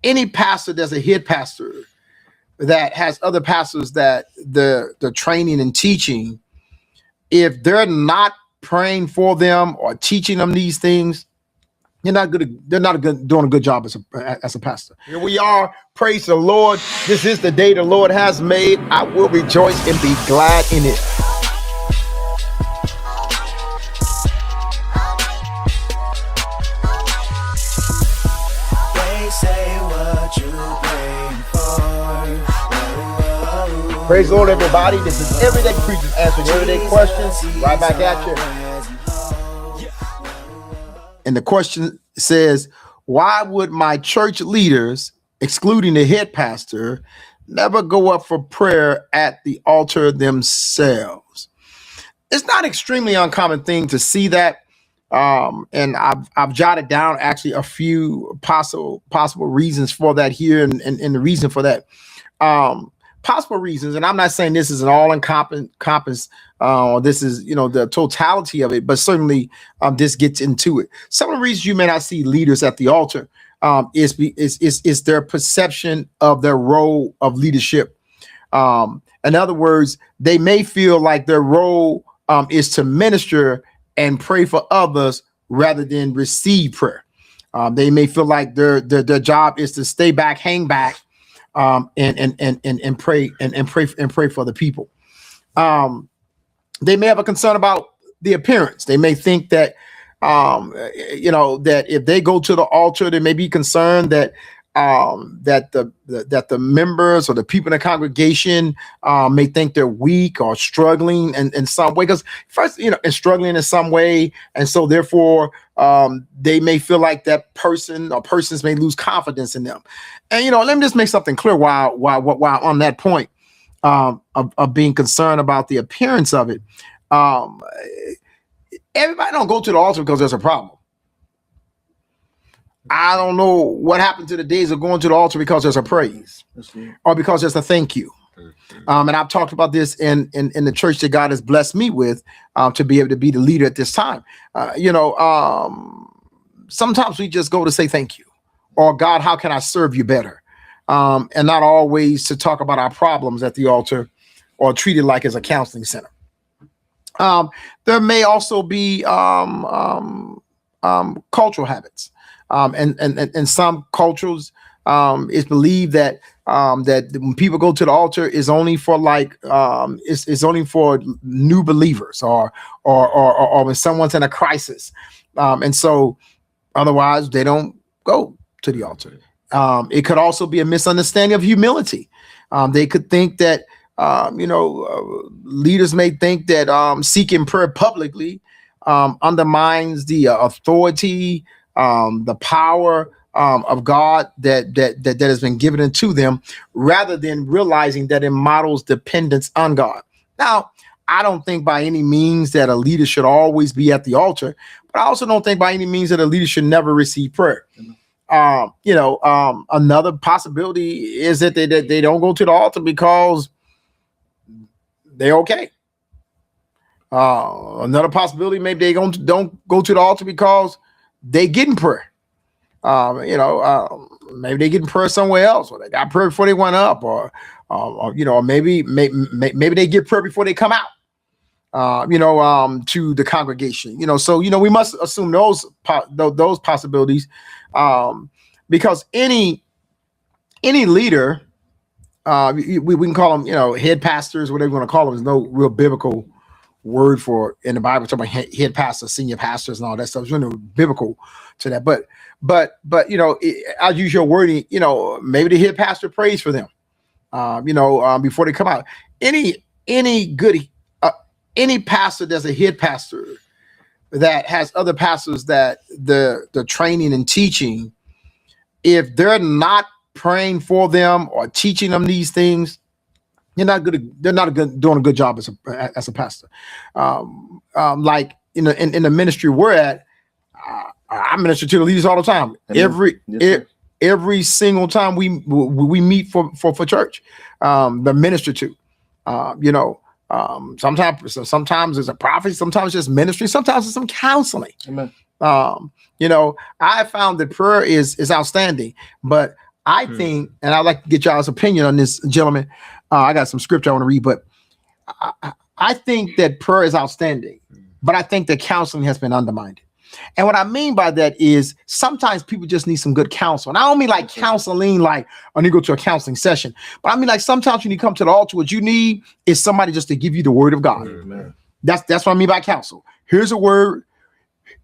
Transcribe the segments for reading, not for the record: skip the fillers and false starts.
any pastor that's a head pastor that has other pastors that the training and teaching, if they're not praying for them or teaching them these things, you're not good. They're not good, doing a good job as a pastor. Here we are. Praise the Lord. This is the day the Lord has made. I will rejoice and be glad in it. They say what you praying for. Praise the Lord, everybody. This is Everyday Preachers answering everyday questions. Right back at you. And the question says, why would my church leaders, excluding the head pastor, never go up for prayer at the altar themselves? It's not extremely uncommon thing to see that. And I've jotted down actually a few possible reasons for that here, and the reason for that. Possible reasons, and I'm not saying this is an all-encompass, this is, the totality of it, but certainly this gets into it. Some of the reasons you may not see leaders at the altar is their perception of their role of leadership. In other words, they may feel like their role is to minister and pray for others rather than receive prayer. They may feel like their job is to stay back, hang back, and pray for the people. They may have a concern about the appearance. They may think that that if they go to the altar, they may be concerned that that the members or the people in the congregation may think they're weak or struggling in some way. Because first, and struggling in some way, and so therefore they may feel like that person or persons may lose confidence in them. And let me just make something clear while on that point of being concerned about the appearance of it. Everybody don't go to the altar because there's a problem. I don't know what happened to the days of going to the altar because there's a praise or because there's a thank you. And I've talked about this in the church that God has blessed me with to be able to be the leader at this time. Sometimes we just go to say thank you, or God, how can I serve you better? And not always to talk about our problems at the altar or treat it like as a counseling center. There may also be cultural habits. And some cultures, it's believed that that when people go to the altar is only for it's only for new believers or when someone's in a crisis, and so otherwise they don't go to the altar. It could also be a misunderstanding of humility. They could think that leaders may think that seeking prayer publicly undermines the authority, the power of God that has been given into them, rather than realizing that it models dependence on God. Now, I don't think by any means that a leader should always be at the altar, but I also don't think by any means that a leader should never receive prayer. Another possibility is that they don't go to the altar because they're okay. Another possibility, maybe they don't go to the altar because they getting prayer. Maybe they getting prayer somewhere else, or they got prayer before they went up, or maybe they get prayer before they come out. To the congregation. So we must assume those possibilities, because any leader, we can call them head pastors, whatever you want to call them. There's no real biblical word for in the Bible talking about head pastors, senior pastors, and all that stuff. There's no biblical to that, but I'll use your wording. Maybe the head pastor prays for them, before they come out. Any pastor that's a head pastor that has other pastors that the training and teaching, if they're not praying for them or teaching them these things, they're not doing a good job as a pastor. Like in the ministry we're at, I minister to the leaders all the time. Every single time we meet for church, the minister to, sometimes it's a prophecy, sometimes it's just ministry, sometimes it's some counseling. Amen. I found that prayer is outstanding, but I think, and I'd like to get y'all's opinion on this, gentlemen. I got some scripture I want to read, but I think that prayer is outstanding, but I think that counseling has been undermined. And what I mean by that is sometimes people just need some good counsel. And I don't mean like counseling, like when you go to a counseling session, but I mean like sometimes when you come to the altar, what you need is somebody just to give you the word of God. Amen. That's what I mean by counsel. Here's a word.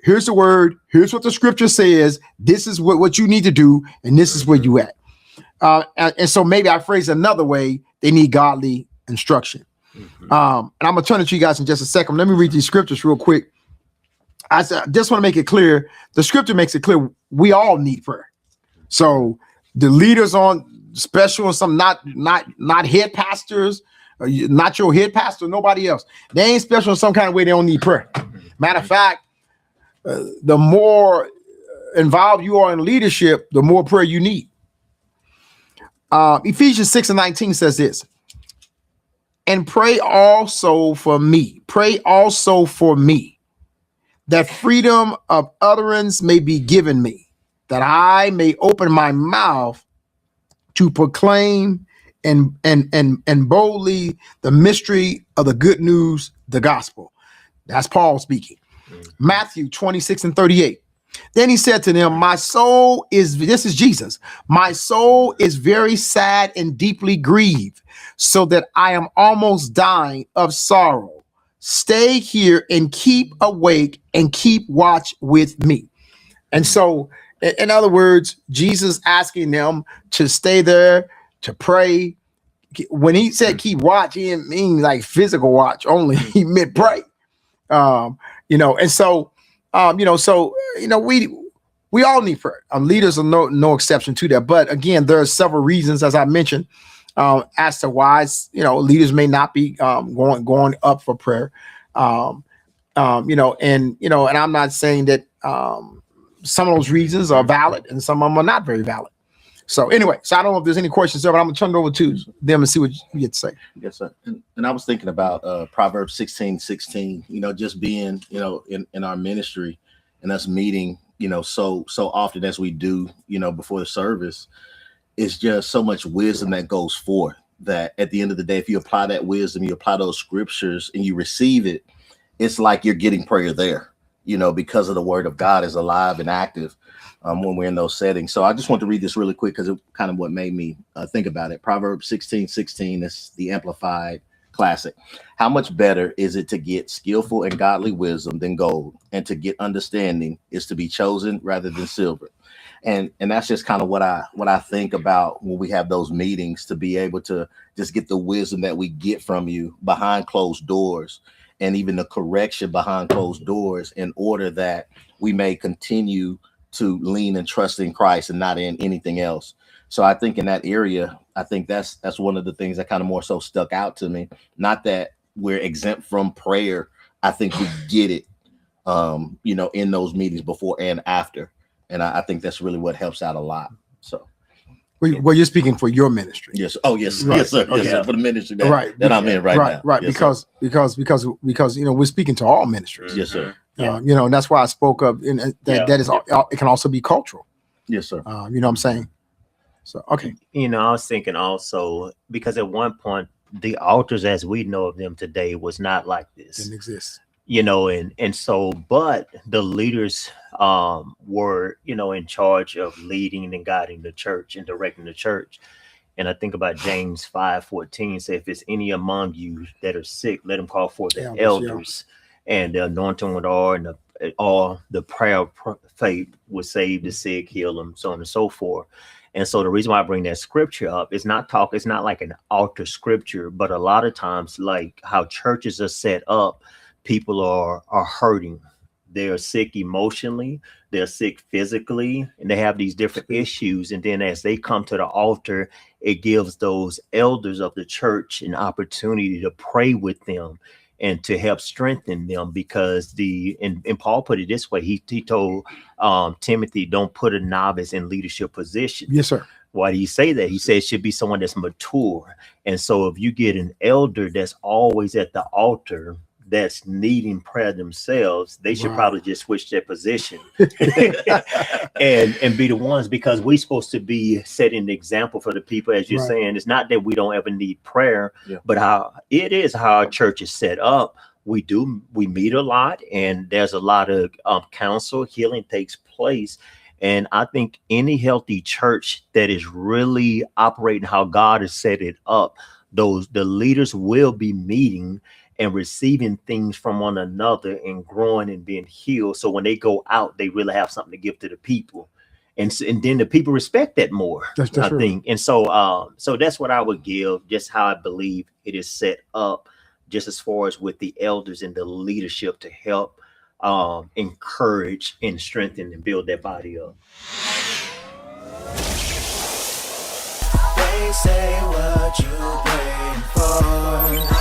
Here's the word. Here's what the scripture says. This is what you need to do. And this is where you at. And so maybe I phrase it another way. They need godly instruction. And I'm going to turn it to you guys in just a second. Let me read these scriptures real quick. I just want to make it clear. The scripture makes it clear we all need prayer. So the leaders on special and some not head pastors, not your head pastor, nobody else. They ain't special in some kind of way. They don't need prayer. Matter of fact, the more involved you are in leadership, the more prayer you need. Ephesians 6:19 says this. And pray also for me. Pray also for me, that freedom of utterance may be given me, that I may open my mouth to proclaim and boldly the mystery of the good news, the gospel. That's Paul speaking. Matthew 26:38. Then he said to them, my soul is, this is Jesus, my soul is very sad and deeply grieved, so that I am almost dying of sorrow. Stay here and keep awake and keep watch with me. And so, in other words, Jesus asking them to stay there, to pray. When he said keep watch, he didn't mean like physical watch only. He meant pray. And so, we all need prayer. Leaders are no exception to that. But again, there are several reasons, as I mentioned, as to why leaders may not be going up for prayer. And I'm not saying that some of those reasons are valid and some of them are not very valid. So anyway, I don't know if there's any questions there, but I'm gonna turn it over to them and see what you get to say. Yes, sir. And I was thinking about Proverbs 16:16, just being, in our ministry and us meeting, so often as we do, before the service. It's just so much wisdom that goes forth that at the end of the day, if you apply that wisdom, you apply those scriptures and you receive it, it's like you're getting prayer there, because of the word of God is alive and active when we're in those settings. So I just want to read this really quick because it kind of what made me think about it. Proverbs 16:16 is the Amplified Classic. How much better is it to get skillful and godly wisdom than gold, and to get understanding is to be chosen rather than silver. And that's just kind of what I think about when we have those meetings, to be able to just get the wisdom that we get from you behind closed doors, and even the correction behind closed doors, in order that we may continue to lean and trust in Christ and not in anything else. So I think in that area, I think that's one of the things that kind of more so stuck out to me. Not that we're exempt from prayer. I think we get it, in those meetings before and after. And I think that's really what helps out a lot. So, well, you're speaking for your ministry. Yes. Oh, yes. Right. Yes, sir. Okay. Yes, sir. For the ministry that I'm in right now. Right. Yes, because we're speaking to all ministries. Yes, sir. And that's why I spoke of that is it can also be cultural. Yes, sir. You know what I'm saying? So, okay. I was thinking also, because at one point, the altars as we know of them today was not like this. Didn't exist. And so, but the leaders were, in charge of leading and guiding the church and directing the church. And I think about James 5:14, say, if it's any among you that are sick, let them call forth the elders and the anointing with oil, and all the prayer of faith will save the sick, heal them, so on and so forth. And so the reason why I bring that scripture up is it's not like an altar scripture, but a lot of times, like how churches are set up, people are hurting. They're sick emotionally, they're sick physically, and they have these different issues. And then as they come to the altar, it gives those elders of the church an opportunity to pray with them and to help strengthen them, because and Paul put it this way. He told Timothy, don't put a novice in leadership position. Yes, sir. Why do you say that? He said it should be someone that's mature. And so if you get an elder that's always at the altar, that's needing prayer themselves, they should Wow. probably just switch their position and be the ones, because we're supposed to be setting the example for the people, as you're Right. saying. It's not that we don't ever need prayer, Yeah. but how our church is set up. We meet a lot, and there's a lot of counsel, healing takes place. And I think any healthy church that is really operating how God has set it up, the leaders will be meeting and receiving things from one another and growing and being healed. So when they go out, they really have something to give to the people. And then the people respect that more, That's I true. think. And so that's what I would give, just how I believe it is set up, just as far as with the elders and the leadership to help encourage and strengthen and build that body up. They say what you praying for.